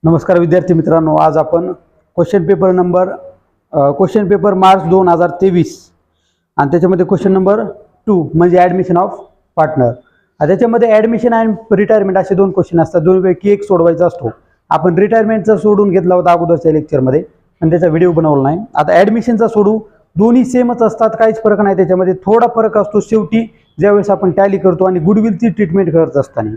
नमस्कार विद्यार्थी मित्रांनो, आज आपण क्वेश्चन पेपर मार्च 2023 आणि त्याच्यामध्ये क्वेश्चन नंबर 2 म्हणजे ॲडमिशन ऑफ पार्टनर. त्याच्यामध्ये ॲडमिशन अँड रिटायरमेंट असे दोन क्वेश्चन असतात. दोनपैकी एक सोडवायचा असतो. आपण रिटायरमेंटचा सोडून घेतला होता अगोदरच्या लेक्चरमध्ये आणि त्याचा व्हिडिओ बनवला नाही. आता ॲडमिशनचा सोडू. दोन्ही सेमच असतात, काहीच फरक नाही. त्याच्यामध्ये थोडा फरक असतो शेवटी ज्यावेळेस आपण टॅली करतो आणि गुडविलची ट्रीटमेंट करत असताना.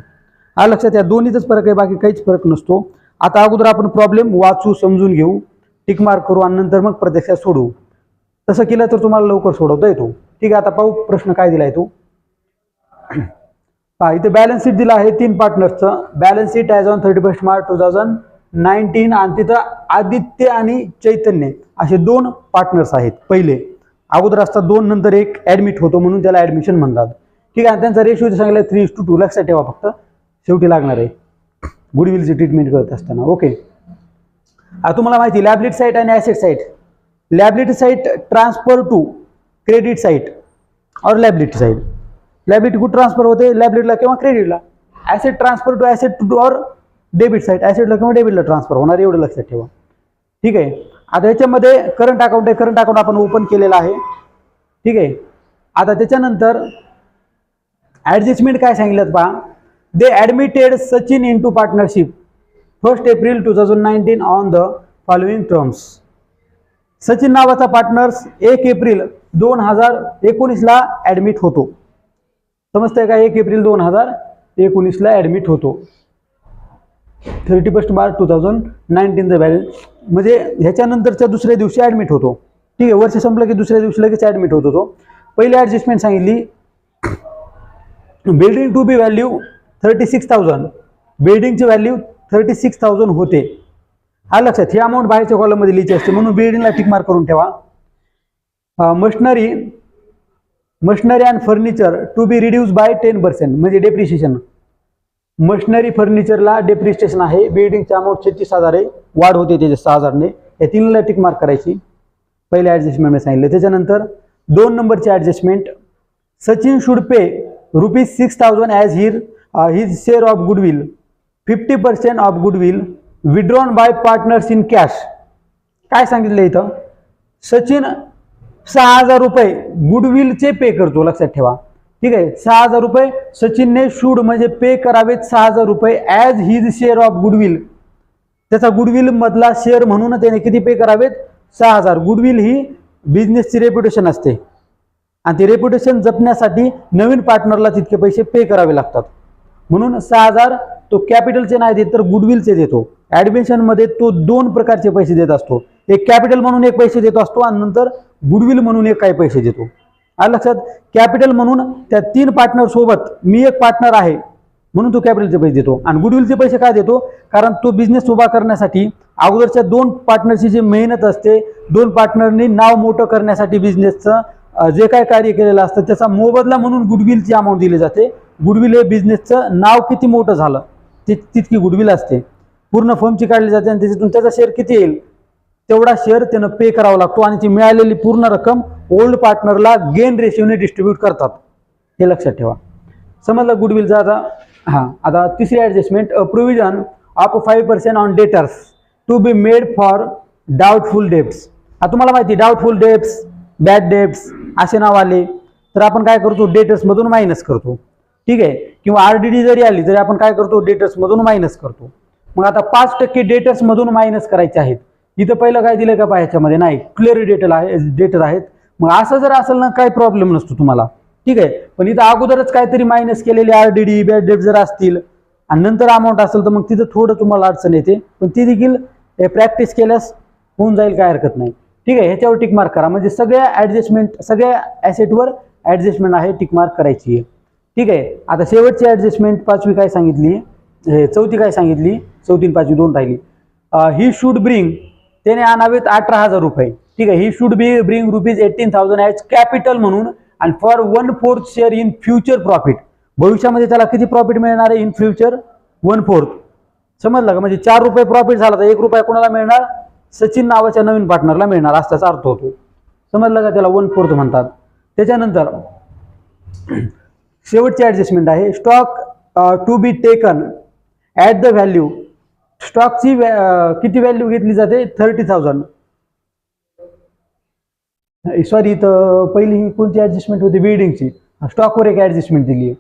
हा लक्षात, या दोन्हीतच फरक आहे, बाकी काहीच फरक नसतो. आता अगोदर आपण प्रॉब्लेम वाचू, समजून घेऊ, टिक मार्क करू आणि नंतर मग प्रत्यक्षात सोडवू. तसं केलं तर तुम्हाला लवकर सोडवता येतो. ठीक आहे, आता पाहू प्रश्न काय दिलाय तो. पहा, इथे बॅलन्स शीट दिला आहे 3 पार्टनर्सचं. Balance sheet as on 31 March 2019 आणि तिथं आदित्य आणि चैतन्य असे 2 पार्टनर्स आहेत. पहिले अगोदर असतात 2, नंतर 1 ॲडमिट होतो म्हणून त्याला ॲडमिशन म्हणतात. ठीक आहे, त्यांचा रेशिओ सांगितलं 3:2. लक्षात ठेवा, फक्त शेवटी लागणार आहे गुडविलची ट्रीटमेंट करत असताना. ओके, तुम्हाला माहिती लॅबिलिटी साईट आणि asset side. Liability side transfer to credit side or liability side. Liability कुठं ट्रान्सफर होते? लॅबिलिटीला किंवा क्रेडिटला. Asset transfer to asset to or debit side. ॲसेटला किंवा डेबिटला ट्रान्सफर होणार, एवढं लक्षात ठेवा. ठीक आहे, आता याच्यामध्ये करंट अकाउंट आहे. करंट अकाउंट आपण ओपन केलेलं आहे. ठीक आहे, आता त्याच्यानंतर ॲडजस्टमेंट काय सांगितलं पहा. They admitted Sachin into partnership 1st April 2019 on the following terms. Sachin नावाचा पार्टनर्स 1 एप्रिल 2019 ला ऍडमिट होतो. समजतंय का? 1 एप्रिल 2019 ला ऍडमिट होतो. 31 मार्च 2019 चा बॅलन्स म्हणजे ह्याच्यानंतरच्या दुसऱ्या दिवशी ऍडमिट होतो. ठीक आहे, वर्ष संपलं की दुसऱ्या दिवशी लगेच ऍडमिट होतो तो. पहिली ऍडजस्टमेंट सांगितली, बिल्डिंग टू बी व्हॅल्यू 36,000. बिल्डिंगची व्हॅल्यू 36,000 होते. हा लक्षात, ही अमाऊंट बाहेरच्या कॉलममध्ये लिहायची असते म्हणून बिल्डिंगला टिक मार्क करून ठेवा. Machinery and furniture to be reduce by 10% म्हणजे डेप्रिशिएशन. मशनरी फर्निचरला डेप्रिशिएशन आहे. बिल्डिंगची अमाऊंट 36,000 आहे, वाढ होते त्याच्या 6,000 ने. या 3ला टिक मार्क करायची. पहिल्या ऍडजस्टमेंट मी सांगितलं. त्याच्यानंतर 2 नंबरची adjustment, Sachin should pay ₹6,000 as his share of goodwill. 50% of goodwill withdrawn by partners in cash. काय सांगितलं इथं? सचिन 6,000 रुपये गुडविलचे पे करतो. लक्षात ठेवा. ठीक आहे, 6,000 रुपये सचिनने शूड म्हणजे पे करावेत 6,000 रुपये as his share of goodwill. त्याचा गुडविल मधला शेअर म्हणून त्याने किती पे करावेत? 6,000. गुडविल ही बिझनेसची रेप्युटेशन असते आणि ती रेप्युटेशन जपण्यासाठी नवीन पार्टनरला तितके पैसे पे करावे लागतात. म्हणून 6,000 तो कॅपिटलचे नाही देत तर गुडविलचे देतो. ऍडमिशन मध्ये तो 2 प्रकारचे पैसे देत असतो. एक कॅपिटल म्हणून एक पैसे देतो असतो आणि नंतर गुडविल म्हणून एक काही पैसे देतो. आलं लक्षात? कॅपिटल म्हणून त्या 3 पार्टनर सोबत मी एक पार्टनर आहे म्हणून तो कॅपिटलचे पैसे देतो. आणि गुडविलचे पैसे काय देतो? कारण तो बिझनेस उभा करण्यासाठी अगोदरच्या 2 पार्टनरची जी मेहनत असते, 2 पार्टनरनी नाव मोठं करण्यासाठी बिझनेसचं जे काय कार्य केलेलं असतं त्याचा मोबदला म्हणून गुडविलची अमाऊंट दिली जाते. गुडविल हे बिझनेसचं नाव किती मोठं झालं तितकी गुडविल असते. पूर्ण फर्मची काढली जाते आणि त्याच्यातून त्याचा शेअर किती येईल तेवढा शेअर त्यानं पे करावा लागतो आणि ती मिळालेली पूर्ण रक्कम ओल्ड पार्टनरला गेन रेशिओने डिस्ट्रीब्यूट करतात. हे लक्षात ठेवा. समजलं गुडविलचा? आता तिसरी adjustment, provision of 5% on debtors to be made for doubtful debts. तुम्हाला माहिती डाऊटफुल डेब्ट्स, बॅड डेब्ट्स असे नाव आले तर आपण काय करतो? डेटर्स मधून मायनस करतो. ठीक आहे, किंवा आरडीडी जरी आली तरी आपण काय करतो? डेटर्स मधून मायनस करतो. मग आता 5% डेटर्स मधून मायनस करायचे आहेत. इथं पहिलं काय दिलं का पहा? ह्याच्यामध्ये नाही, क्लिअर डेटर आहेत. मग असं जर असेल ना काही प्रॉब्लेम नसतो तुम्हाला. ठीक आहे, पण इथं अगोदरच काहीतरी मायनस केलेले आरडीडी बॅड डेट जर असतील आणि नंतर अमाऊंट असेल तर मग तिथं थोडं तुम्हाला अडचण येते. पण ती देखील प्रॅक्टिस केल्यास होऊन जाईल, काय हरकत नाही. ठीक आहे, ह्याच्यावर टिक मार्क करा. म्हणजे सगळ्या ऍडजस्टमेंट, सगळ्या ॲसेटवर ऍडजस्टमेंट आहे, टिक मार्क करायची आहे. ठीक आहे, आता शेवटची ऍडजस्टमेंट 5वी काय सांगितली? 4थी काय सांगितली? 4थी आणि 5वी 2 राहिली. ही शुड ब्रिंग, त्याने आणावेत 18,000 रुपये. ठीक आहे, he should bring ₹18,000 as capital म्हणून आणि for 1/4 share in future profit. भविष्यामध्ये त्याला किती प्रॉफिट मिळणार आहे? In future 1/4. समजलं का? म्हणजे 4 रुपये प्रॉफिट झाला तर 1 रुपया कोणाला मिळणार? सचिन नावाच्या नवीन पार्टनरला मिळणार, असाच अर्थ होतो. समजलं का? त्याला 1/4 म्हणतात. त्याच्यानंतर शेवटची ऍडजस्टमेंट आहे, stock to be taken at the value स्टॉकची किती व्हॅल्यू घेतली जाते 30,000. सॉरी, तर पहिली ही कोणती ऍडजस्टमेंट होती, बिल्डिंगची. स्टॉकवर एक ऍडजस्टमेंट दिली आहे.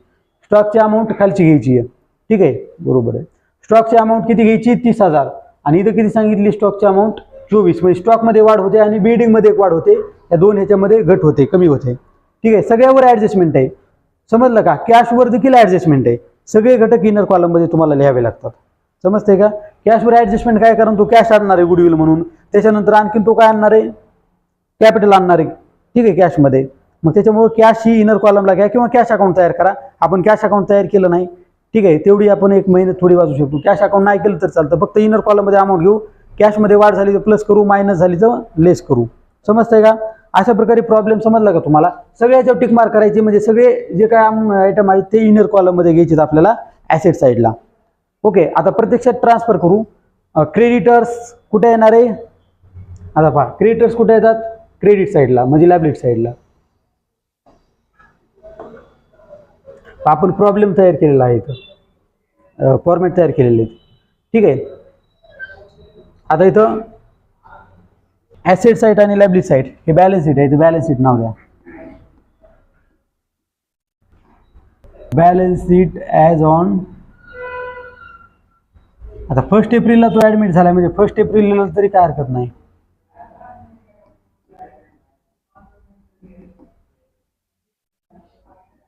स्टॉकची अमाऊंट खालची घ्यायची आहे. ठीक आहे, बरोबर आहे. स्टॉकची अमाऊंट किती घ्यायची 30,000 आणि इथं किती सांगितली स्टॉकची अमाऊंट 24. म्हणजे स्टॉकमध्ये वाढ होते आणि बिल्डिंगमध्ये एक वाढ होते. या दोन ह्याच्यामध्ये घट होते, कमी होते. ठीक आहे, सगळ्यावर ऍडजस्टमेंट आहे. समजलं का? कॅशवर देखील ऍडजस्टमेंट आहे. सगळे घटक इनर कॉलममध्ये तुम्हाला लिहावे लागतात. समजते का? कॅशवर ऍडजस्टमेंट काय, कारण तो कॅश आणणार आहे गुडविल म्हणून, त्याच्यानंतर आणखीन तो काय आणणार आहे, कॅपिटल आणणार आहे. ठीक आहे, कॅशमध्ये. मग त्याच्यामुळे कॅश ही इनर कॉलमला घ्या किंवा कॅश अकाउंट तयार करा. आपण कॅश अकाउंट तयार केलं नाही. ठीक आहे, तेवढी आपण एक महिन्यात थोडी वाचू शकतो. कॅश अकाउंट नाही केलं तर चालतं, फक्त इनर कॉलममध्ये अमाऊंट घेऊ. कॅशमध्ये वाढ झाली तर प्लस करू, मायनस झाली तर लेस करू. समजतंय का? अशा प्रकारे प्रॉब्लेम समजला का तुम्हाला? सगळ्याच्या टिक मार्क करायचे, म्हणजे सगळे जे काय आयटम आहेत ते इनर कॉलममध्ये घ्यायचे आपल्याला ॲसेट साईडला. ओके, आता प्रत्यक्षात ट्रान्सफर करू. क्रेडिटर्स कुठे येणार आहे? आता पहा, क्रेडिटर्स कुठे येतात? क्रेडिट साईडला, म्हणजे लायबिलिटी साईडला. आपण प्रॉब्लेम तयार केलेला आहे इथं, फॉर्मॅट तयार केलेले आहेत. ठीक आहे, आता इथं ॲसेट साईड आणि लायबिलिटी साईड हे बॅलन्स शीट आहे. इथं बॅलन्स शीट नाव द्या. Balance sheet as on. आता 1 एप्रिलला तो ऍडमिट झाला, म्हणजे 1 एप्रिलला तरी काय हरकत नाही.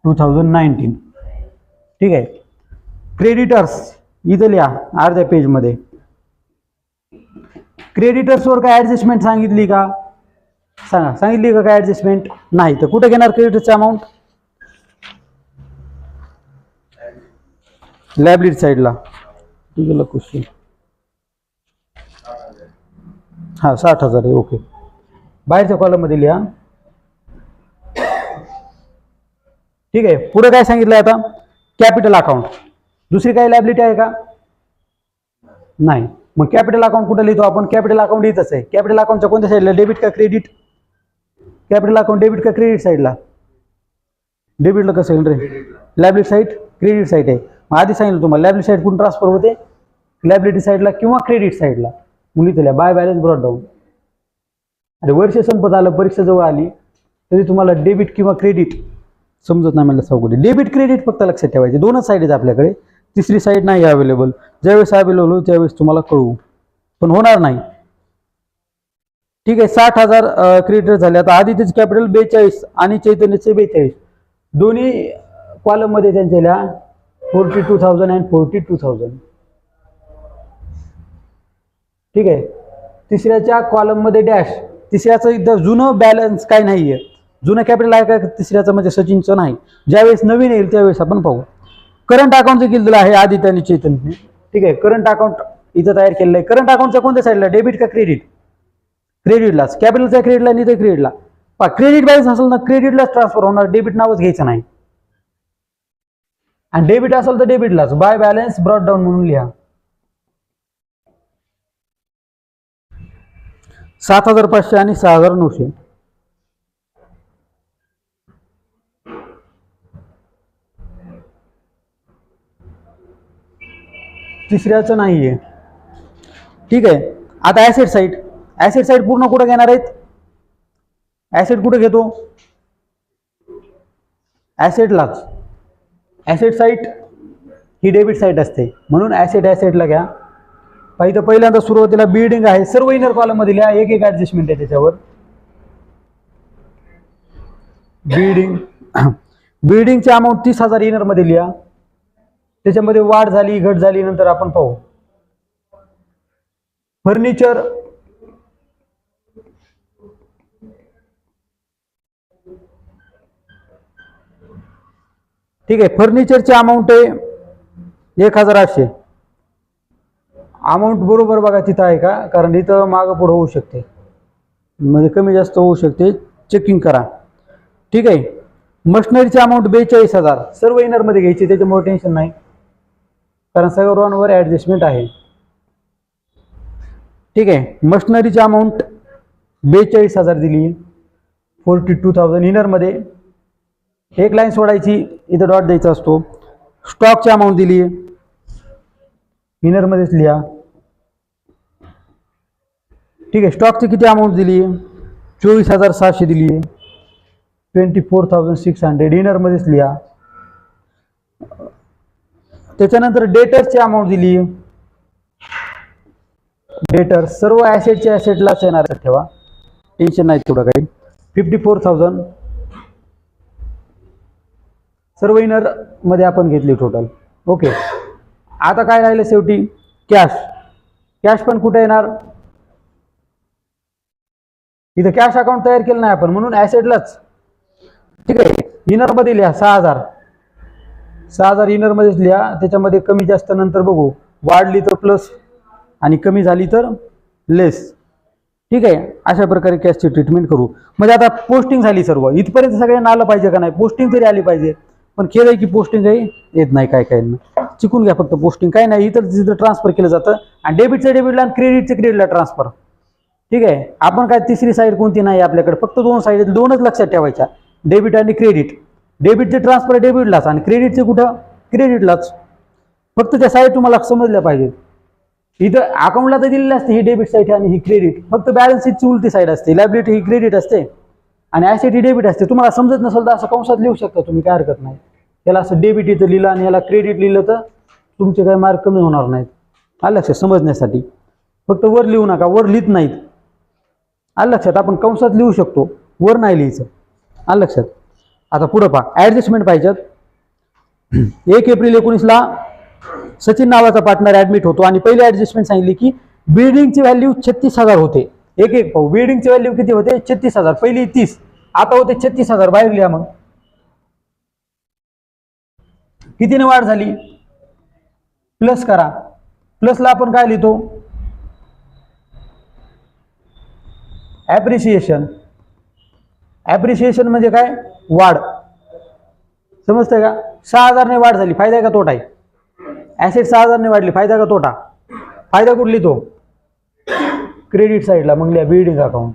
(2019). ठीक आहे, क्रेडिटर्स इथं लिहा अर्ध्या पेजमध्ये. क्रेडिटर्सवर काय ऍडजस्टमेंट सांगितली का? सांगा, सांगितली का काय ऍडजस्टमेंट? नाही. तर कुठे घेणार क्रेडिटरची अमाऊंट? लायबिलिटी साईडला. क्वेश्चन हा 60,000 आहे. ओके, बाहेरच्या कॉलममध्ये लिहा. ठीक आहे, पुढे काय सांगितलं आता? Capital account. दुसरी काही लायबिलिटी आहे का? नाही. मग कॅपिटल अकाउंट कुठे लिहितो आपण? कॅपिटल अकाउंट इथंच आहे. कॅपिटल अकाउंटच्या कोणत्या साईडला? डेबिट का क्रेडिट? कॅपिटल अकाउंट डेबिट का क्रेडिट साईडला? डेबिटला कसं येईल रे? लायबिलिटी साईड, क्रेडिट साईड आहे. मग आधी सांगितलं तुम्हाला लायबिलिटी साईड कुठून ट्रान्सफर होते? लायबिलिटी साईडला किंवा क्रेडिट साईडला. मुली त्याला बाय बॅलन्स ब्रॉट डाऊन. अरे वर्ष संपत आलं, परीक्षा जवळ आली तरी तुम्हाला डेबिट किंवा क्रेडिट समजत नाही. मला सगळं डेबिट क्रेडिट फक्त लक्षात ठेवायचे. दोनच साईड आहेत आपल्याकडे, तिसरी साईड नाही अवेलेबल. ज्यावेळेस अवेलेबल होईल त्यावेळेस तुम्हाला कळू, पण होणार नाही. ठीक आहे, 60,000 क्रेडिटर झाले. आता आदित्यचे कॅपिटल 42 आणि चैतन्यचे 42. दोन्ही कॉलममध्ये त्यांच्या 42,000 आणि 42,000. ठीक आहे, तिसऱ्याच्या कॉलममध्ये डॅश. तिसऱ्याचं इथं जुनं बॅलन्स काय नाहीये. जुनं कॅपिटल आहे का तिसऱ्याचं? म्हणजे सचिनचं नाही. ज्यावेळेस नवीन येईल त्यावेळेस आपण पाहू. करंट अकाउंटचं केलेलं आहे आदित्य आणि चैतन्य. ठीक आहे, करंट अकाउंट इथं तयार केलेलं आहे. करंट अकाउंटच्या कोणत्या साईडला? डेबिट का क्रेडिट? क्रेडिटलाच. कॅपिटलच्या क्रेडिटला आणि इथं क्रेडिटला. क्रेडिट बॅलन्स असेल ना क्रेडिटलाच ट्रान्सफर होणार, डेबिट नावच घ्यायचं नाही. आणि डेबिट असेल तर डेबिटलाच. बाय बॅलन्स ब्रॉट डाऊन म्हणून लिहा. 7,500 आणि 6,900. तिसऱ्याचं नाहीये. ठीक आहे, आता ऍसेट साईड. ऍसेट साईड पूर्ण कुठे घेणार आहेत? ऍसेट कुठे घेतो? ऍसेटलाच. ऍसेट साईट ही डेबिट साईट असते, म्हणून ऍसेटला घ्या. पाहिजे पहिल्यांदा सुरुवातीला बिल्डिंग आहे. सर्व इनर कॉलम मध्ये लिहा. एक एक ऍडजस्टमेंट आहे त्याच्यावर. बिल्डिंग, बिल्डिंगची अमाऊंट 30,000 इनर मध्ये लिहा. त्याच्यामध्ये वाढ झाली घट झाली नंतर आपण पाहू. फर्निचर, ठीक आहे, फर्निचरची अमाऊंट आहे 1,800. अमाऊंट बरोबर बघा तिथं आहे का, कारण इथं मागं पुढं होऊ शकते, म्हणजे कमी जास्त होऊ शकते, चेकिंग करा. ठीक आहे, मशिनरीची अमाऊंट 42,000 सर्व इनर मध्ये घ्यायची, त्याच्यामुळे टेन्शन नाही, कारण सर्वांवर ऍडजस्टमेंट आहे. ठीक आहे, मशिनरीची अमाऊंट 42,000 दिली. 42,000 इनर मध्ये. एक लाईन सोडायची, इथं डॉट द्यायचा असतो. स्टॉकची अमाऊंट दिली, इनर मध्येच लिहा. ठीक आहे, स्टॉकची किती अमाऊंट दिली आहे? 24,700 दिली आहे. 24,600 इनरमध्येच लिहा. त्याच्यानंतर डेटर्सची अमाऊंट दिली आहे. डेटर सर्व ॲसेटचे ॲसेटलाच येणार आहे, ठेवा, टेन्शन नाही तेवढं काही. 54,000 सर्व इनर मध्ये आपण घेतली टोटल. ओके, आता काय राहिलं शेवटी? कॅश. कॅश पण कुठे येणार? इथं कॅश अकाउंट तयार केलं नाही आपण, म्हणून ॲसेटलाच. ठीक आहे, इनरमध्ये लिहा 6,000. 6,000 इनरमध्येच लिहा. त्याच्यामध्ये कमी जास्त नंतर बघू, वाढली तर प्लस आणि कमी झाली तर लेस. ठीक आहे, अशा प्रकारे कॅशची ट्रीटमेंट करू. म्हणजे आता पोस्टिंग झाली सर्व, इथपर्यंत सगळ्यांना आलं पाहिजे का नाही? पोस्टिंग तरी आली पाहिजे, पण खेळ आहे की पोस्टिंग काही येत नाही. काय काय चिकून घ्या फक्त. पोस्टिंग काय नाही, इथं जिथं ट्रान्सफर केलं जातं, आणि डेबिटचं डेबिटला आणि क्रेडिटचं क्रेडिटला ट्रान्सफर. ठीक आहे, आपण काय तिसरी साईड कोणती नाही आपल्याकडे, फक्त दोन साईड, दोनच लक्षात ठेवायच्या, डेबिट आणि क्रेडिट. डेबिटचे ट्रान्सफर डेबिटलाच आणि क्रेडिटचे कुठं? क्रेडिटलाच. फक्त त्या साईड तुम्हाला समजल्या पाहिजेत. इथं अकाउंटला तर दिलेली असते ही डेबिट साईड आणि ही क्रेडिट, फक्त बॅलन्स शीटची उलटी साईड असते. लायबिलिटी ही क्रेडिट असते आणि ॲसेट ही डेबिट असते. तुम्हाला समजत नसेल तर असं कंसात लिहू शकता तुम्ही, काय हरकत नाही. याला असं डेबिट इथं लिहिलं आणि याला क्रेडिट लिहिलं तर तुमचे काही मार्क कमी होणार नाहीत. आलं लक्षात? समजण्यासाठी फक्त वर लिहू नका, वर लिहित नाहीत. आलं लक्षात? आपण कंसात लिहू शकतो, वर नाही लिहायचं. आलं लक्षात? आता पुढं पहा, ॲडजस्टमेंट पाहिजेत. 1 एप्रिल 19ला सचिन नावाचा पार्टनर ऍडमिट होतो आणि पहिली ऍडजस्टमेंट सांगितली की बिल्डिंगची व्हॅल्यू 36,000 होते. एक पाहू, बिल्डिंगची व्हॅल्यू किती होते? 36,000. पहिली 30, आता होते 36,000. बाहेर लिहा मग. कितीने वाढ झाली? प्लस करा. प्लसला आपण काय लिहितो? ॲप्रिसिएशन. ॲप्रिसिएशन म्हणजे काय? वाढ. समजतंय का? 6,000 ने वाढ झाली, फायदा आहे का तोटा आहे? ॲसेट 6,000 ने वाढली, फायदा का तोटा? फायदा कुठली? तो क्रेडिट साईडला. मग लिहा बिल्डिंग अकाउंट.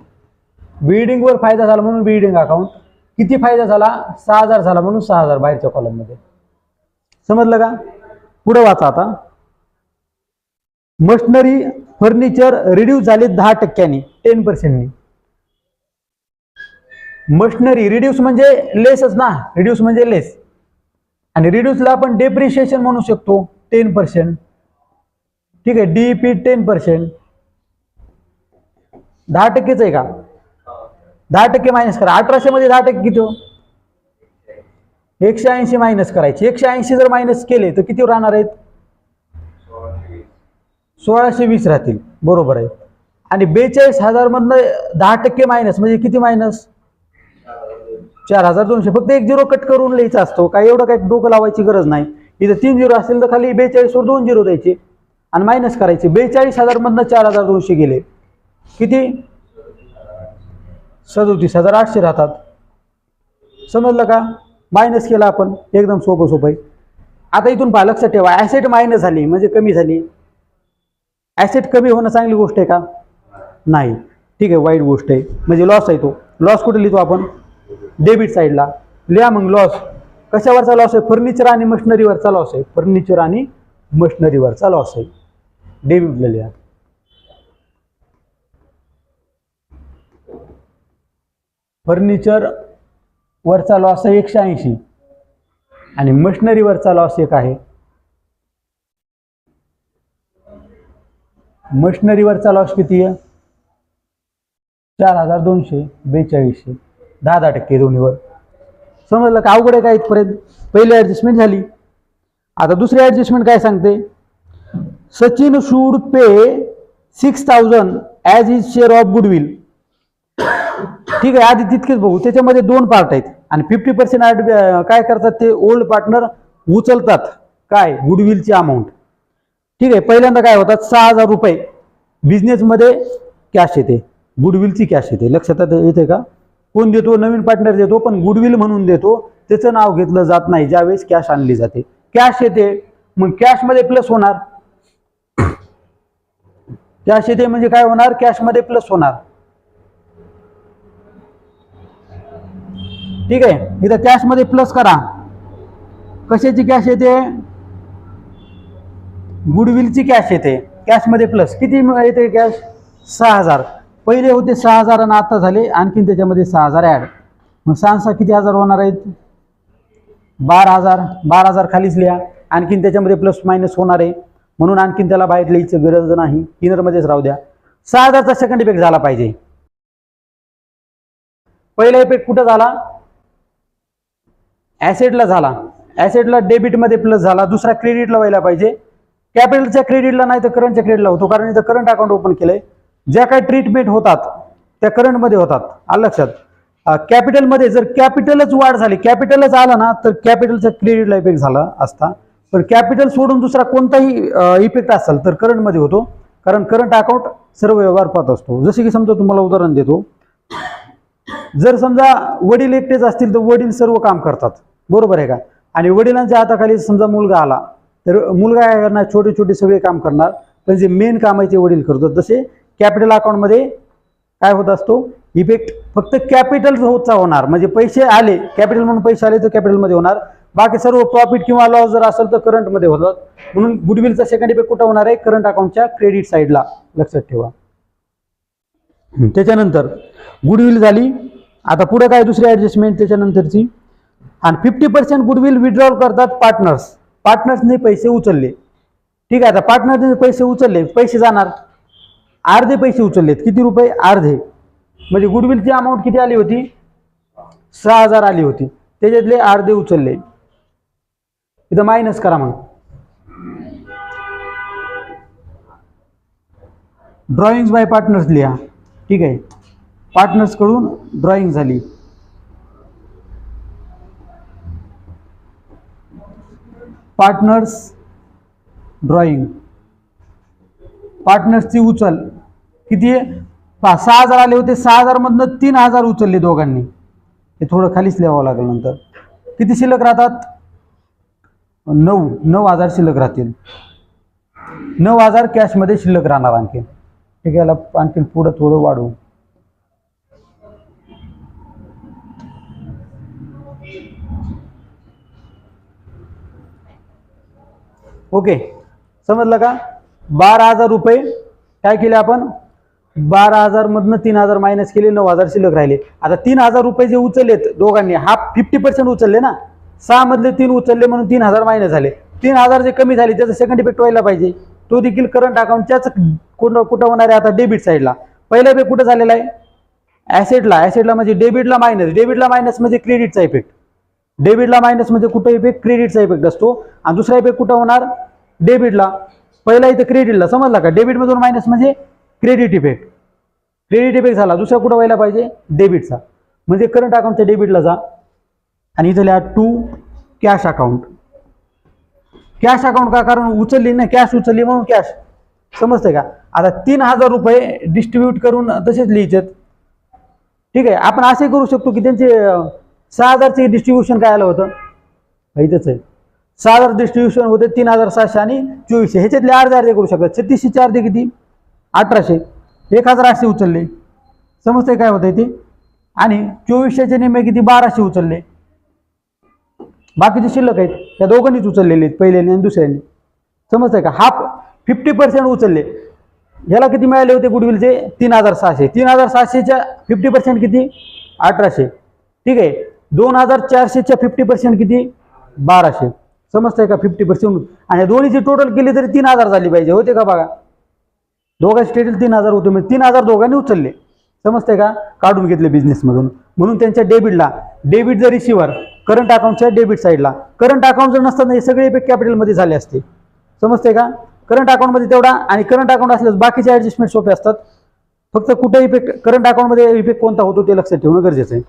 बिल्डिंगवर फायदा झाला म्हणून बिल्डिंग अकाउंट. किती फायदा झाला? 6,000 झाला म्हणून 6,000 बाहेरच्या कॉलममध्ये. समजलं का? पुढे वाचा आता. मशिनरी फर्निचर रिड्यूस झाले 10%, 10%. मशिनरी रिड्यूस म्हणजे लेसच ना, रिड्यूस म्हणजे लेस. आणि रिड्यूसला आपण डेप्रिशिएशन म्हणू शकतो 10%. ठीक आहे, डीपी 10%. 10%च आहे का? 10% मायनस करा. 1800 मध्ये 10% किती हो? 180 मायनस करायचे. 180 जर मायनस केले तर किती राहणार आहेत? 1620 राहतील. बरोबर आहे. आणि 42,000 मधनं 10% मायनस म्हणजे किती मायनस? 4,200. फक्त एक 0 कट करून लिहायचा असतो, काय एवढं काही डोकं लावायची गरज नाही. इथं 3 0 असेल तर खाली 42 वर 2 0 द्यायचे आणि मायनस करायचे. 42,000 मधनं 4,200 गेले, किती? 37,800 राहतात. समजलं का? मायनस केला आपण, एकदम सोपं सोपं आहे. आता इथून पहा, लक्षात ठेवा, ॲसेट मायनस झाली म्हणजे कमी झाली. ॲसेट कमी होणं चांगली गोष्ट आहे का? नाही. ठीक आहे, वाईट गोष्ट आहे. म्हणजे लॉस आहे. तो लॉस कुठे लिहितो आपण? डेबिट साईडला. लिहा मग लॉस. कशावरचा लॉस आहे? फर्निचर आणि मशिनरीवरचा लॉस आहे. फर्निचर आणि मशिनरीवरचा लॉस आहे. डेबिटला लिहा. फर्निचर वरचा लॉस आहे 180 आणि मशिनरीवरचा लॉस एक आहे. मशिनरीवरचा लॉस किती आहे? 4,200, 4200. 10% दोन्हीवर. समजलं का? अवघड आहे का इथपर्यंत? पहिली ऍडजस्टमेंट झाली. आता दुसरी ऍडजस्टमेंट काय सांगते? Sachin should pay 6,000 as his share of goodwill. ठीक आहे, आधी तितकेच बघू. त्याच्यामध्ये 2 पार्ट आहेत आणि 50% काय करतात ते ओल्ड पार्टनर उचलतात. काय? गुडविलची अमाऊंट. ठीक आहे, पहिल्यांदा काय होतात? 6,000 रुपये बिझनेसमध्ये कॅश येते, गुडविलची कॅश येते. लक्षात येते का? कोण देतो? नवीन पार्टनर देतो, पण गुडविल म्हणून देतो. त्याचं नाव घेतलं जात नाही ज्यावेळेस कॅश आणली जाते. कॅश येते, मग कॅशमध्ये प्लस होणार. कॅश येते म्हणजे काय होणार? कॅशमध्ये प्लस होणार. ठीक आहे, इथं कॅशमध्ये प्लस करा. कशाची कॅश येते? गुडविलची कॅश येते. कॅशमध्ये प्लस किती येते? कॅश 6,000. पहिले होते 6,000 आणि आता झाले आणखीन त्याच्यामध्ये 6,000 ॲड. मग 6 किती हजार होणार आहेत? 12,000. 12,000 खालीच लिहा. आणखीन त्याच्यामध्ये प्लस मायनस होणार आहे म्हणून आणखीन त्याला बाहेर लिहायची गरज नाही, इनरमध्येच राहू द्या. 6,000चा सेकंड इफेक्ट झाला पाहिजे. पहिला इफेक्ट कुठं झाला? ॲसेटला झाला. ॲसेटला डेबिटमध्ये प्लस झाला. दुसरा क्रेडिटला व्हायला पाहिजे. कॅपिटलच्या क्रेडिटला नाही तर करंटच्या क्रेडिटला होतो, कारण इथं करंट अकाउंट ओपन केलंय. ज्या काही ट्रीटमेंट होतात त्या करंटमध्ये होतात. आलं लक्षात? कॅपिटलमध्ये जर कॅपिटलच वाढ झाली, कॅपिटलच आला ना तर कॅपिटलच्या क्रेडिटला इफेक्ट झाला असता. पण कॅपिटल सोडून दुसरा कोणताही इफेक्ट असेल तर करंटमध्ये होतो, कारण करंट अकाउंट सर्व व्यवहार पाहत असतो. जसे की समजा तुम्हाला उदाहरण देतो, जर समजा वडील एकटेच असतील तर वडील सर्व काम करतात, बरोबर आहे का? आणि वडिलांच्या हाताखाली समजा मुलगा आला तर मुलगा काय करणार? छोटे छोटे सगळे काम करणार, पण जे मेन काम आहे ते वडील करतात. जसे कॅपिटल अकाउंटमध्ये काय होत असतो? इफेक्ट फक्त कॅपिटल होतचा होणार, म्हणजे पैसे आले कॅपिटल म्हणून पैसे आले तर कॅपिटलमध्ये होणार. बाकी सर्व प्रॉफिट किंवा लॉस जर असेल तर करंटमध्ये होतात. म्हणून गुडविलचा सेकंड इफेक्ट कुठं होणार आहे? करंट अकाउंटच्या क्रेडिट साईडला, लक्षात ठेवा. त्याच्यानंतर गुडविल झाली. आता पुढे काय दुसरी ऍडजस्टमेंट त्याच्यानंतरची. आणि 50% गुडविल विड्रॉल करतात पार्टनर्स. पार्टनर्सने पैसे उचलले, ठीक आहे. आता पार्टनरने पैसे उचलले, पैसे जाणार. अर्धे पैसे उचललेत. किती रुपये? अर्धे. म्हणजे गुडविलची अमाऊंट किती आली होती? 6,000 आली होती, त्याच्यातले अर्धे उचलले. इथं मायनस करा. मग ड्रॉइंग्स बाय पार्टनर्स लिहा, ठीक आहे. पार्टनर्स कडून ड्रॉइंग झाली. Partners drawing. पार्टनर्सची उचल किती आहे? 6,000 आले होते. 6,000 मधनं 3,000 उचलले दोघांनी. हे थोडं खालीच लिहावं लागेल. नंतर किती शिल्लक राहतात? 9,000 शिल्लक राहतील. 9,000 कॅशमध्ये शिल्लक राहणार आणखी, ठीक आहे. याला आणखी पुढं थोडं वाढवू. ओके, समजलं का? 12,000 रुपये काय केले आपण? 12,000 मधनं 3,000 मायनस केले, 9,000 शिल्लक राहिले. आता 3,000 रुपये जे उचललेत दोघांनी, हा 50% उचलले ना. 6 मधले 3 उचलले म्हणून 3,000 मायनस झाले. 3,000 जे कमी झाले त्याचा सेकंड इफेक्ट व्हायला पाहिजे. तो देखील करंट अकाउंटच्याच कुठं होणार आहे? आता डेबिट साईडला. पहिला इफेक्ट कुठं झालेला आहे? ॲसेटला. ॲसेटला म्हणजे डेबिटला मायनस. डेबिटला मायनस म्हणजे क्रेडिटचा इफेक्ट. डेबिटला मायनस म्हणजे कुठं इफेक्ट? क्रेडिटचा इफेक्ट असतो. आणि दुसरा इफेक्ट कुठं होणार? डेबिटला. पहिला इथं क्रेडिटला, समजला का? डेबिटमधून मायनस म्हणजे क्रेडिट इफेक्ट. क्रेडिट इफेक्ट झाला. दुसरा कुठं व्हायला पाहिजे? डेबिटचा. म्हणजे करंट अकाउंटच्या डेबिटला जा आणि इथं लिहा to cash account. Cash account का? कारण उचलली ना, कॅश उचलली म्हणून कॅश. समजते का? आता 3,000 रुपये डिस्ट्रीब्यूट करून तसेच लिहायचे, ठीक आहे. आपण असे करू शकतो की त्यांचे 6,000चे डिस्ट्रीब्युशन काय आलं होतं? इथंच आहे. 6,000 डिस्ट्रीब्युशन होते 3,600 आणि 2400. ह्याच्यातले अर्धे अर्धे करू शकतात. 3600 अर्धे किती? 1,800. 1,800 उचलले. समजते काय होतंय ते? आणि 2400चे निम्मे किती? 1,200 उचलले. बाकीचे शिल्लक आहेत त्या दोघांनीच उचललेले आहेत, पहिल्याने आणि दुसऱ्याने. समजतंय का? हाफ 50% उचलले. ह्याला किती मिळाले होते गुडविलचे? 3,600. 3,600च्या 50% किती? 1,800, ठीक आहे. 2,400च्या 50% किती? 1,200. समजतंय का? 50%. आणि दोन्हीची टोटल केली तरी 3,000 झाली पाहिजे, होते का? बघा, दोघांची टोटल 3,000 होते, म्हणजे 3,000 दोघांनी उचलले. समजतंय का? काढून घेतले बिझनेसमधून. म्हणून त्यांच्या डेबिटला, डेबिट द रिसिव्हर, करंट अकाउंटच्या डेबिट साईडला. करंट अकाउंट जर नसताना हे सगळे इफेक्ट कॅपिटलमध्ये झाले असते. समजते का? करंट अकाउंटमध्ये तेवढा, आणि करंट अकाउंट असल्यास बाकीचे ऍडजस्टमेंट सोपे असतात. फक्त कुठे इफेक्ट, करंट अकाउंटमध्ये इफेक्ट कोणता होतो ते लक्षात ठेवणं गरजेचं आहे.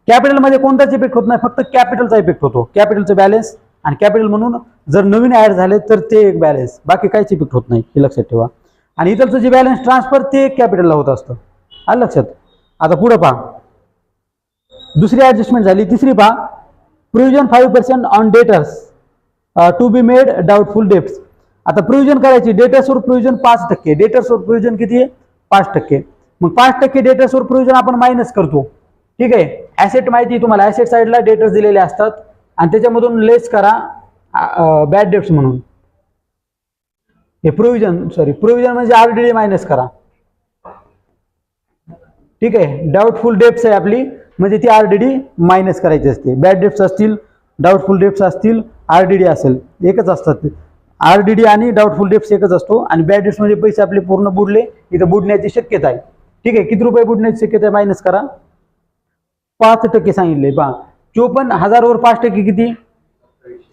कॅपिटलमध्ये कोणताच इफेक्ट होत नाही, फक्त कॅपिटलचा इफेक्ट होतो. कॅपिटलचं बॅलन्स आणि कॅपिटल म्हणून जर नवीन ऍड झाले तर ते एक बॅलन्स, बाकी काहीच इफेक्ट होत नाही, हे लक्षात ठेवा. आणि इथलचं जे बॅलन्स ट्रान्सफर ते एक कॅपिटलला होत असतं. आलं लक्षात? आता पुढे पहा, दुसरी ऍडजस्टमेंट झाली. तिसरी पहा, provision 5% on debtors to be made doubtful debts. आता प्रोव्हिजन करायची. डेटर्सवर प्रोव्हिजन 5%. डेटर्सवर प्रोव्हिजन किती आहे? 5%. मग 5% डेटर्सवर प्रोव्हिजन आपण मायनस करतो, ठीक आहे. ऍसेट माहिती तुम्हाला, ऍसेट साईडला डेटर्स दिलेले असतात आणि त्याच्यामधून लेस करा बॅड डेट्स म्हणून. हे प्रोव्हिजन, सॉरी, प्रोव्हिजन म्हणजे आरडीडी मायनस करा. ठीक आहे. डाऊटफुल डेप्स आहे आपली, म्हणजे ती RDD मायनस करायची असते. बॅड डेप्स असतील, डाऊटफुल डेप्स असतील, RDD असेल, एकच असतात ते. RDD आणि डाऊटफुल डेप्स एकच असतो. आणि बॅड डेप्स म्हणजे पैसे आपले पूर्ण बुडले, इथं बुडण्याची शक्यता आहे. ठीक आहे. किती रुपये बुडण्याची शक्यता आहे मायनस करा. 5% सांगितले पहा. 54,000 वर 5% किती?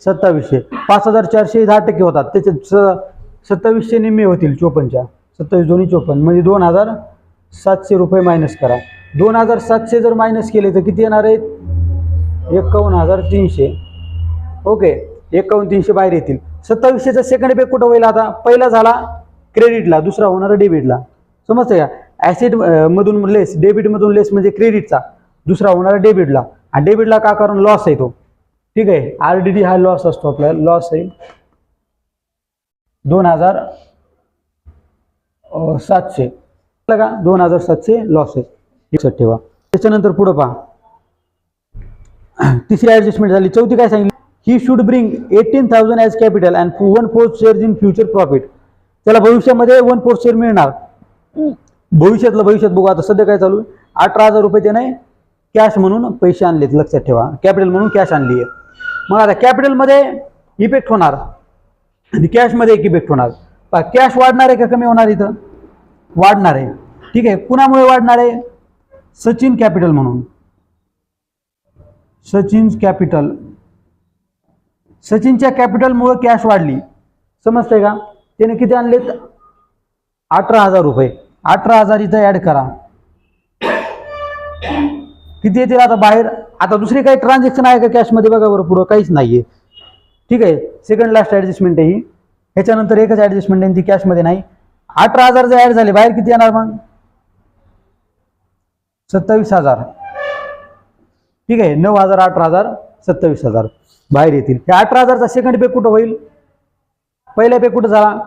2700. 5,400 10% होतात, त्याचे 2700 निम्मे होतील 54च्या. 27 दोन्ही 54 म्हणजे 2,700 रुपये मायनस करा. 2,700 जर मायनस केले तर किती येणार आहेत? 51,300. ओके, 51,300 बाहेर येतील. 2700चा सेकंड पे कुठं होईल आता? पहिला झाला क्रेडिटला, दुसरा होणार डेबिटला. समजतं का? ॲसेट मधून लेस, डेबिट मधून लेस म्हणजे क्रेडिटचा, दुसरा होणार डेबिटला. आणि डेबिटला का? कारण लॉस आहे तो. ठीक आहे. RDD हा लॉस असतो, आपल्याला लॉस आहे 2,700 का? 2,700 लॉस आहे, लक्षात ठेवा. त्याच्यानंतर पुढे पहा, तिसरी ऍडजस्टमेंट झाली. चौथी काय सांगितली? He should bring 18,000 as capital and 1/4 shares in future profit. त्याला भविष्यामध्ये 1/4 शेअर मिळणार. भविष्यात बघू. आता सध्या काय चालू आहे? 18,000 रुपये त्याने कॅश म्हणून पैसे आणलेत, लक्षात ठेवा. कॅपिटल म्हणून कॅश आणली आहे. मग आता कॅपिटलमध्ये इफेक्ट होणार आणि कॅशमध्ये एक इफेक्ट होणार. कॅश वाढणार आहे का कमी होणार? इथं वाढणार आहे. ठीक आहे. कुणामुळे वाढणार आहे? सचिन कॅपिटल म्हणून. सचिन्स कॅपिटल, सचिनच्या कॅपिटलमुळे कॅश वाढली. समजतंय का? त्याने किती आणलेत? 18,000 रुपये. 18,000 इथं ऍड करा. किती येतील आता बाहेर? आता दुसरी काही ट्रान्झॅक्शन आहे का कॅशमध्ये? बघा बरं, पुढं काहीच नाहीये. ठीक आहे. सेकंड लास्ट ऍडजस्टमेंट आहे ही. ह्याच्यानंतर एकच ऍडजस्टमेंट आहे, ती कॅशमध्ये नाही. 18,000 जर ऍड झाले, बाहेर किती येणार मग? 27,000. ठीक आहे. 9,000, 18,000, 27,000 बाहेर येतील. हे 18,000चा सेकंड पे कुठं होईल? पहिला पे कुठं झाला?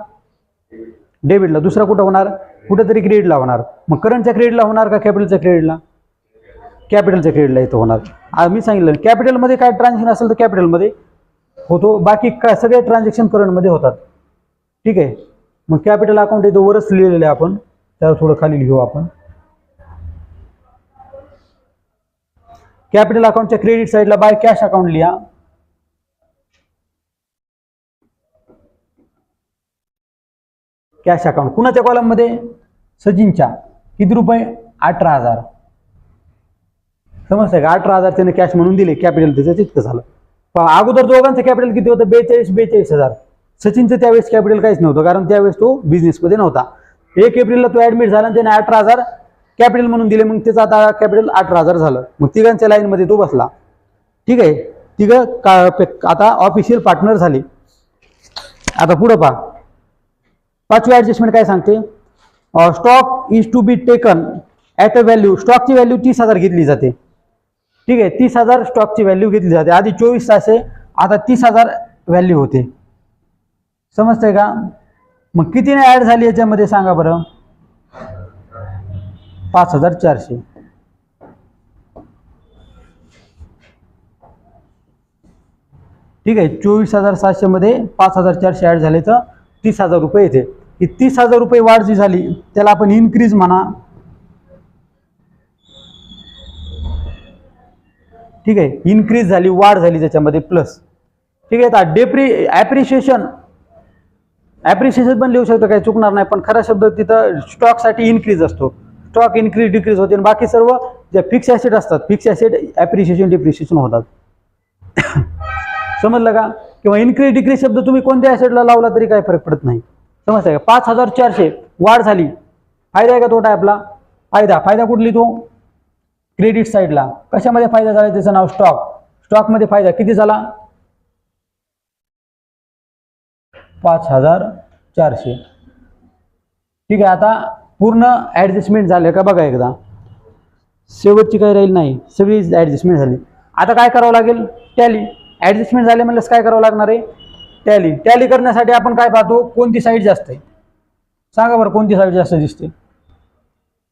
डेबिटला. दुसरा कुठं होणार? कुठेतरी क्रेडिटला होणार. मग करंटच्या क्रेडिटला होणार का कॅपिटलच्या क्रेडिटला? कॅपिटलच्या क्रेडिटला इथं होणार. मी सांगितलं कॅपिटलमध्ये काय ट्रान्झॅक्शन असेल तर कॅपिटलमध्ये होतो, बाकी काय सगळे ट्रान्झॅक्शन करंटमध्ये होतात. ठीक आहे. मग कॅपिटल अकाउंट इथं वरच लिहिलेलं आहे आपण, त्याला थोडं खाली लिहू आपण. कॅपिटल अकाउंटच्या क्रेडिट साईडला बाय कॅश अकाउंट लिहा. कॅश अकाउंट कुणाच्या कॉलममध्ये? सचिनच्या. किती रुपये? 18,000. समजतंय का? 18,000 त्याने कॅश म्हणून दिले, कॅपिटल त्याचं तितकं झालं. अगोदर दोघांचं कॅपिटल किती होतं? 42,000. सचिनचं त्यावेळेस कॅपिटल काहीच नव्हतं, कारण त्यावेळेस तो बिझनेसमध्ये नव्हता. 1 एप्रिलला तो ऍडमिट झाला आणि त्याने 18,000 कॅपिटल म्हणून दिले. मग त्याचं आता कॅपिटल 18,000 झालं. मग तिघांच्या लाईनमध्ये तो बसला. ठीक आहे. तिघं आता ऑफिशियल पार्टनर झाले. आता पुढं पहा, पाचवी ऍडजस्टमेंट काय सांगते? Stock is to be taken at a value. स्टॉकची व्हॅल्यू 30,000 घेतली जाते. ठीक आहे. 30,000 स्टॉकची व्हॅल्यू घेतली जाते. आधी 24,600, आता 30,000 व्हॅल्यू होते. समजतंय का? मग कितीने ऍड झाली याच्यामध्ये सांगा बरं? 5,400. ठीक आहे. 24,700 मध्ये 5,400 ऍड झाले तर 30,000 रुपये येते. ही 30,000 रुपये वाढ जी झाली त्याला आपण इन्क्रीज म्हणा. ठीक आहे. इन्क्रीज झाली, वाढ झाली त्याच्यामध्ये प्लस. ठीक आहे. आता ॲप्रिशिएशन पण लिहू शकतो, काही चुकणार नाही. पण खरा शब्द तिथं स्टॉकसाठी इन्क्रीज असतो. स्टॉक इन्क्रीज डिक्रीज होते. आणि बाकी सर्व जे फिक्स ॲसेट असतात, फिक्स ॲसेट ॲप्रिशिएशन डिप्रिशिएशन होतात. समजलं का? किंवा इन्क्रीज डिक्रीज शब्द तुम्ही कोणत्या ॲसेटला लावला तरी काही फरक पडत नाही. समजतंय का? 5,400 वाढ झाली. फायदा आहे का तोटा आहे आपला? फायदा. फायदा कुठली? तो क्रेडिट साईडला. कशामध्ये फायदा झाला? त्याचं नाव स्टॉक. स्टॉकमध्ये फायदा किती झाला? 5,400. ठीक आहे. आता पूर्ण ऍडजस्टमेंट झाले का बघा एकदा. शेवटची काही राहील नाही, सगळी ऍडजस्टमेंट झाली. आता काय करावं लागेल? टॅली. ऍडजस्टमेंट झाले म्हणल्यास काय करावं लागणार आहे? टॅली. टॅली करण्यासाठी आपण काय पाहतो? कोणती साईड जास्त आहे? सांगा बरं, कोणती साईड जास्त दिसते?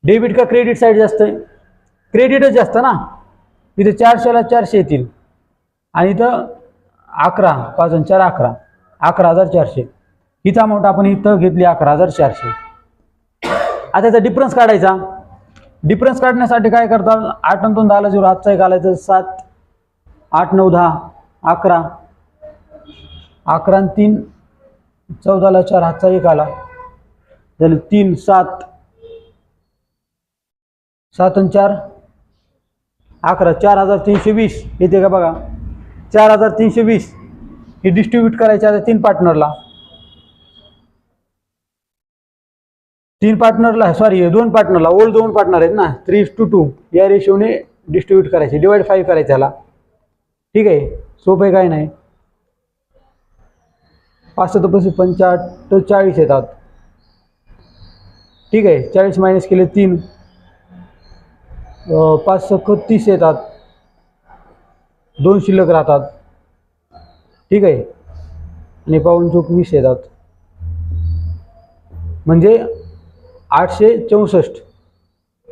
डेबिट का क्रेडिट साईड जास्त आहे? क्रेडिटच जास्त ना. इथे 400ला 400 येतील आणि इथं 11, 5 आणि 4 11, 11,400. हीच अमाऊंट आपण इथं घेतली 11,400. आता त्याचा डिफरन्स काढायचा. डिफरन्स काढण्यासाठी काय करतात, 8 आणि 2 10 ला 0, हातचा एक आलायचं 7, 8 9 10 11, 11 आणि 3 14 ला 4, हातचा एक आला झाले 3 7, 7 आणि 4 11, 4320 येते का बघा, 4320 हे डिस्ट्रीब्यूट करायचे आता 3 पार्टनरला, 2 पार्टनरला, ओल्ड 2 पार्टनर आहेत ना, 3:2 या रेशोने डिस्ट्रीब्यूट करायचे, डिवाइड 5 करायचे त्याला. ठीक आहे, सोपं आहे, काय नाही. 5 7 45 40 येतात. ठीक आहे, 40 मायनस केले 3, 5 30 येतात, 2 शिल्लक राहतात. ठीक आहे, आणि 5 20 येतात, म्हणजे 864.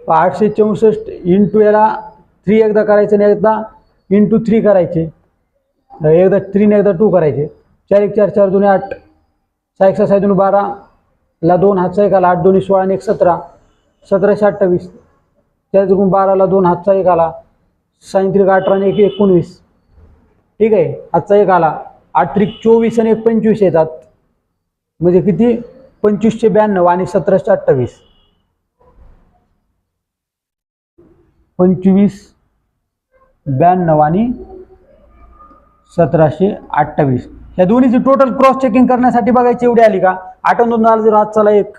864 इंटू याला 3 एकदा करायचं आणि एकदा इंटू 3 करायचे, एकदा 3 ने एकदा 2 करायचे. 4 1 4 4 2 8, 6 1 6 2 12 ला 2 हातचा एक आला, 8 2 16 आणि 1 17, 17 28, 4 12 ला 2 हातचा एक आला, 6 3 18 आणि 1 19. ठीक आहे, हातचा एक आला, 8 3 24 आणि 1 25 येतात, म्हणजे किती 2592 आणि 1728. 2592 आणि 1728 ह्या दोन्हीची टोटल क्रॉस चेकिंग करण्यासाठी बघायची एवढी आली का. 8 2 10 0 हात चाला 1,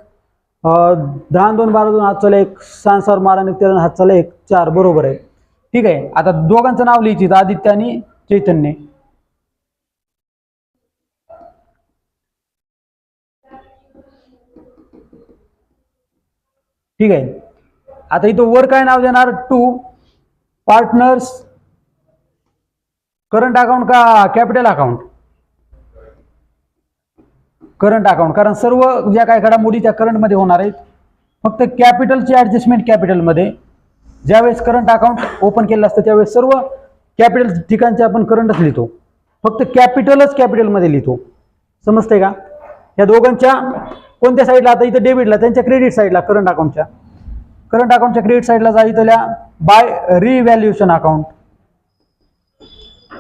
10 2 12 2 हात चाला 1, 6 4 12 आणि 13 हात चाला 1, 4 बरोबर आहे. ठीक आहे, आता दोघांचं नाव लिहायचं, आदित्य आणि चैतन्य. ठीक आहे, आता इथं वर काय नाव देणार, 2 पार्टनर्स करंट अकाउंट का कॅपिटल अकाउंट, करंट अकाउंट, कारण सर्व ज्या काय घडामोडी त्या करंटमध्ये होणार आहेत. फक्त कॅपिटलची ॲडजस्टमेंट कॅपिटलमध्ये, ज्यावेळेस करंट अकाउंट ओपन केलं असतं त्यावेळेस सर्व कॅपिटल ठिकाणचे आपण करंटच लिहितो, फक्त कॅपिटलच कॅपिटलमध्ये लिहितो. समजतंय का. या दोघांच्या कोणत्या साईडला, आता इथं डेबिटला, त्यांच्या क्रेडिट साईडला, करंट अकाउंटच्या क्रेडिट साईडला जा, इथल्या बाय रिव्हॅल्युएशन अकाउंट.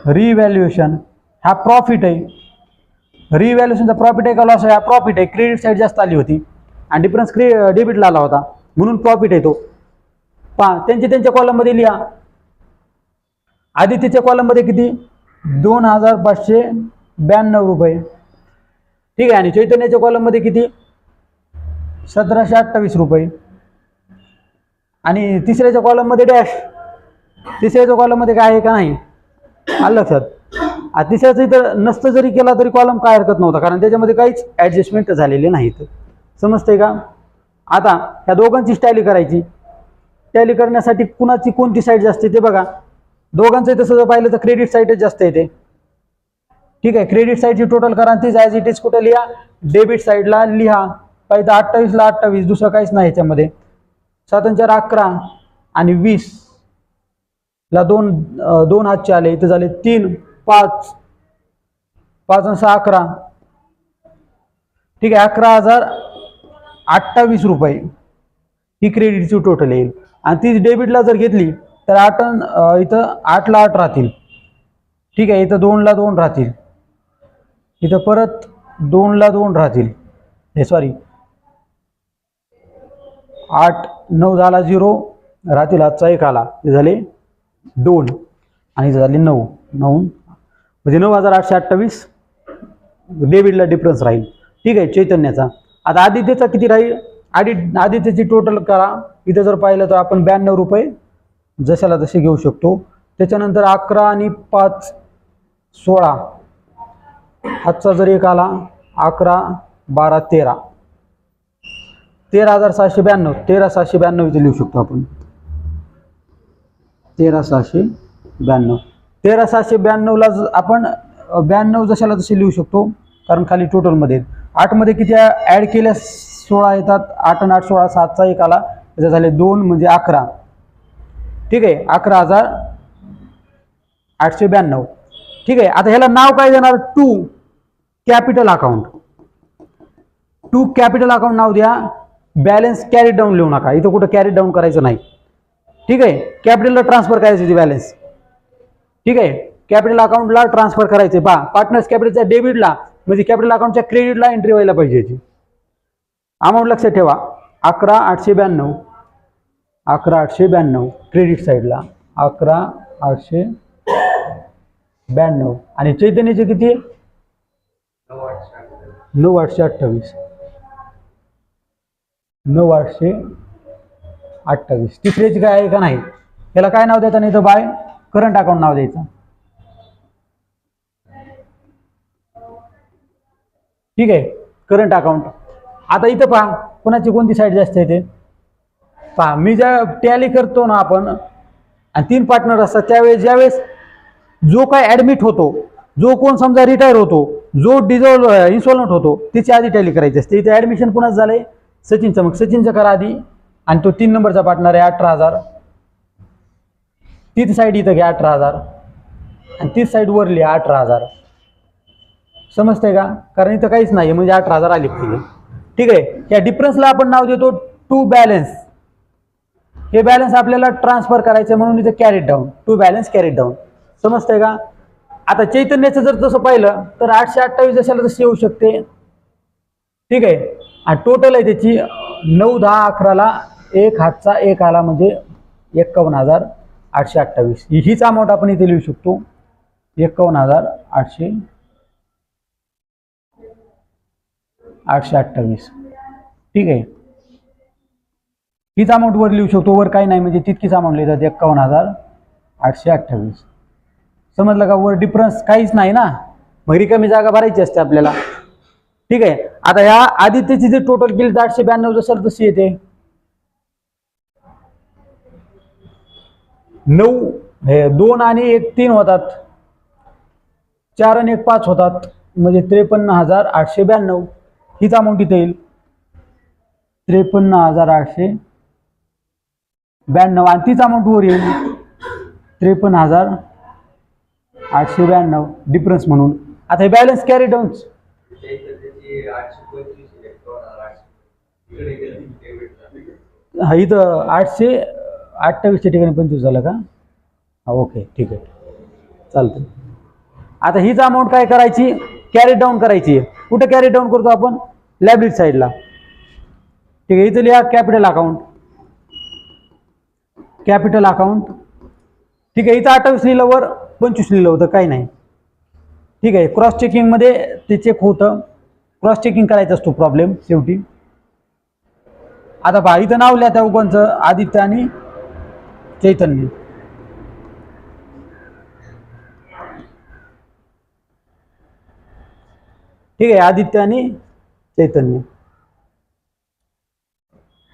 रिव्हॅल्युएशन हा प्रॉफिट आहे, रिव्हॅल्युएशनचा प्रॉफिट आहे का लॉस आहे, हा प्रॉफिट आहे. क्रेडिट साईड जास्त आली होती आणि डिफरन्स डेबिटला आला होता, म्हणून प्रॉफिट आहे तो. पहा, त्यांच्या कॉलममध्ये लिहा. आदित्यच्या कॉलममध्ये किती, 2592 रुपये. ठीक आहे, आणि चैतन्याच्या कॉलममध्ये किती, 1728 रुपये. आणि तिसऱ्याच्या कॉलममध्ये डॅश, तिसऱ्याच्या कॉलममध्ये काय आहे का नाही, आलं लक्षात. तिसऱ्याचं इथं नसतं जरी केला तरी कॉलम काय हरकत नव्हता, कारण त्याच्यामध्ये काहीच ॲडजस्टमेंट झालेले नाहीत. समजतंय का. आता ह्या दोघांची टॅली करायची. टॅली करण्यासाठी कुणाची कोणती साईड जास्त येते बघा. दोघांचं तसं जर पाहिलं तर क्रेडिट साईडच जास्त येते. ठीक आहे, क्रेडिट साईडची टोटल करा, तीच ॲज इट इज कुठे लिहा, डेबिट साईडला लिहा. पाहिजे 28 ला 28, दुसरं काहीच नाही ह्याच्यामध्ये. 7 आणि 4 11 आणि 20 ला 2 हातचे आले, इथे झाले 3 5, 5 आणि 6 11. ठीक आहे, 11,028 रुपये ही क्रेडिटची टोटल येईल. आणि तीच डेबिटला जर घेतली तर इथं 8 ला 8 राहतील. ठीक आहे, इथं 2 ला 2 राहतील, इथं परत 2 ला 2 राहतील, हे सॉरी 8 9 झाला 0 राहतील, हातचा एक आला, हे झाले 2 आणि इथं झाले 9 म्हणजे 9,828 डेबिटला डिफरन्स राहील. ठीक आहे, चैतन्याचा. आता आदित्यचा किती राहील, आदित्यची टोटल करा. इथं जर पाहिलं तर आपण 92 रुपये जशाला तसे घेऊ शकतो. त्याच्यानंतर 11 आणि 5 16, हातचा जर एक आला 11 12 13, 13,792, 13,792 इथे लिहू शकतो आपण. 13,792, 13,792 ला आपण 92 जशाला तसे लिहू शकतो, कारण खाली टोटलमध्ये 8 मध्ये किती ॲड केल्या 16 येतात, 8 आणि 8 16, 7चा एक आला, त्याचे झाले 2 म्हणजे 11. ठीक आहे, 11,892. ठीक आहे, आता ह्याला नाव काय देणार, to capital account. To capital account नाव द्या. बॅलन्स कॅरी डाऊन लिहू नका, इथं कुठं कॅरी डाऊन करायचं नाही. ठीक आहे, कॅपिटलला ट्रान्सफर करायचे ते बॅलन्स. ठीक आहे, कॅपिटल अकाउंटला ट्रान्सफर करायचे. पहा, पार्टनर्स कॅपिटलच्या डेबिटला म्हणजे कॅपिटल अकाउंटच्या क्रेडिटला एंट्री व्हायला पाहिजे याची. अमाऊंट लक्षात ठेवा 11,892, 11,892 क्रेडिट साईडला 11,892 आणि चैतन्याचे किती 9,828, 9,828. तिसऱ्याची काय आहे का नाही, याला काय नाव द्यायचं नाही तर बाय करंट अकाउंट नाव द्यायचं. ठीक आहे, करंट अकाउंट. आता इथं पहा कोणाची कोणती साईड जास्त आहे ते पहा. मी ज्या टॅली करतो ना आपण आणि 3 पार्टनर असतात त्यावेळेस ज्यावेळेस जो काय ऍडमिट होतो, जो कोण समजा रिटायर होतो, जो इन्सॉल्वंट होतो त्याची आधी टॅली करायची असते. इथे ऍडमिशन कोणाच झालंय सचिनचं, मग सचिनचं करा आधी. आणि तो 3 नंबरचा पार्टनर आहे 18,000. तीच साईड इथं घ्या 18,000 आणि तीच साईड वरली 18,000. समजतंय का, कारण इथं काहीच नाही म्हणजे 18,000 आली पाहिजे. ठीक आहे, या डिफरन्सला आपण नाव देतो टू बॅलन्स. हे बॅलन्स आपल्याला ट्रान्सफर करायचं म्हणून इथं carried down, to balance carried down. समजतंय का. आता चैतन्याचं जर तसं पाहिलं तर 828 जशाला तशी येऊ शकते. ठीक आहे, आणि टोटल आहे त्याची 9, 10, 11ला 1 हातचा 1 आला म्हणजे 51,828. हीच अमाऊंट आपण इथे लिहू शकतो 51,828. ठीक आहे, हीच अमाऊंट वर लिहू शकतो, वर काही नाही म्हणजे तितकीच अमाऊंट लिहितात 51,828. समजलं का, वर डिफरन्स काहीच नाही ना, मग रिकामी जागा भरायची असते आपल्याला. ठीक आहे, आता ह्या आदित्यची जे टोटल केली 892 जसं तशी येते 9, हे 2 आणि 1 3 होतात, 4 आणि 1 5 होतात म्हणजे 53,892. हीच अमाऊंट इथे येईल 53,892 आणि तीच अमाऊंट वर येईल 53,892 डिफरन्स म्हणून. आता हे बॅलन्स कॅरी डाऊन हा इथं 828च्या ठिकाणी 25 झालं का. हा ओके, ठीक आहे, चालतं. आता हीच अमाऊंट काय करायची कॅरी डाऊन करायची. कुठे कॅरी डाऊन करतो आपण लायबिलिटी साईडला. ठीक आहे, इथं लिहा कॅपिटल अकाउंट, कॅपिटल अकाउंट. ठीक आहे, इथं 28 लिहिलं वर 25 लिहिलं होतं, काही नाही. ठीक आहे, क्रॉस चेकिंग मध्ये ते चेक होतं, क्रॉस चेकिंग करायचा असतो प्रॉब्लेम शेवटी. आता पहा इथं नाव लिहा त्या उगांचं आदित्य आणि चैतन्य. ठीक आहे, आदित्य आणि चैतन्य.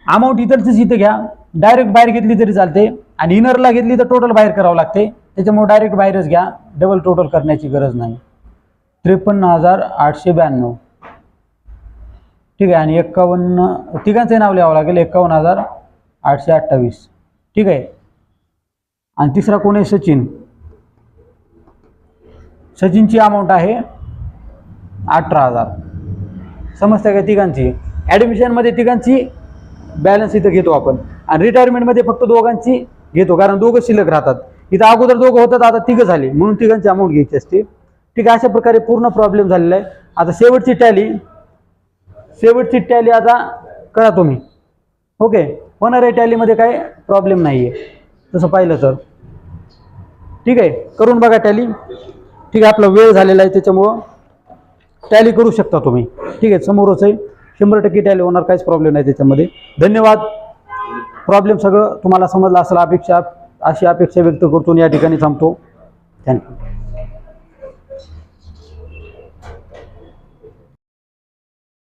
अमाऊंट इथंच इथं घ्या, डायरेक्ट बाहेर घेतली तरी चालते आणि इनरला घेतली तर टोटल बाहेर करावं लागते, त्याच्यामुळे डायरेक्ट बाहेरच घ्या, डबल टोटल करण्याची गरज नाही. 53,892. ठीक आहे, आणि 51 तिघांचे नाव लिहावं लागेल 51,828. ठीक आहे, आणि तिसरा कोण आहे सचिन. सचिनची अमाऊंट आहे 18,000. समजतं का, तिघांची ऍडमिशन मध्ये तिघांची बॅलन्स इथं घेतो आपण आणि रिटायरमेंट मध्ये फक्त दोघांची घेतो, कारण दोघं शिल्लक राहतात. इथं अगोदर दोघं होतात, आता तिघं झाली म्हणून तिघांची अमाऊंट घ्यायची असते. ठीक आहे, अशा प्रकारे पूर्ण प्रॉब्लेम झालेला आहे. आता शेवटची टॅली आता करा तुम्ही. ओके, होणार आहे टॅलीमध्ये काय प्रॉब्लेम नाही आहे तसं पाहिलं तर. ठीक आहे, करून बघा टॅली. ठीक आहे, आपला वेळ झालेला आहे त्याच्यामुळं टॅली करू शकता तुम्ही. ठीक आहे, समोरच आहे 100% टॅली होणार, काहीच प्रॉब्लेम नाही त्याच्यामध्ये. धन्यवाद. प्रॉब्लेम सगळं तुम्हाला समजलं असेल अशी अपेक्षा व्यक्त करतो या ठिकाणी थांबतो. थँक्यू.